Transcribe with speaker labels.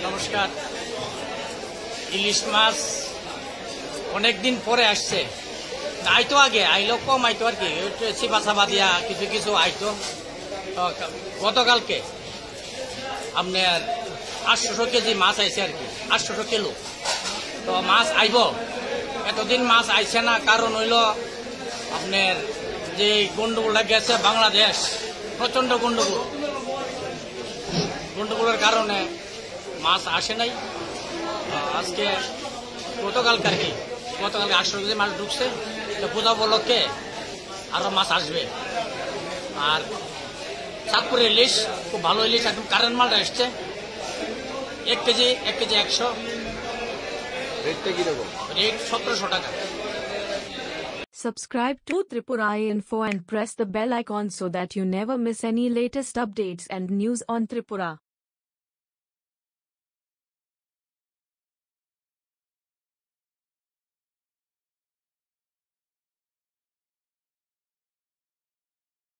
Speaker 1: নমস্কার। ইলিশ মাছ অনেকদিন পরে আসছে। আইতো আগে আইলো কম আইতো আর কি, চিপা চাপা দিয়া কিছু কিছু আইতো। গতকালকে আপনার 800 কেজি মাছ আইছে আর কি, 800 কিলো। তো মাছ আইব, এতদিন মাছ আইছে না, কারণ হইল আপনার যে গন্ডগোলটা গেছে বাংলাদেশ, প্রচন্ড গন্ডগোলের কারণে মাছ আসে নাই। আজকে গতকালকে 800 কেজি মাছ ঢুকছে। তো পূজা উপলক্ষে আরো মাছ আসবে। আর চাঁদপুরের ইলিশ খুব ভালো ইলিশ, একদম কারেন্ট মালটা এসছে। 1 কেজি 100।
Speaker 2: রেটটা কিরকম?
Speaker 1: রেট 1700 টাকা।
Speaker 3: Subscribe to Tripura Info and press the bell icon so that you never miss any latest updates and news on Tripura.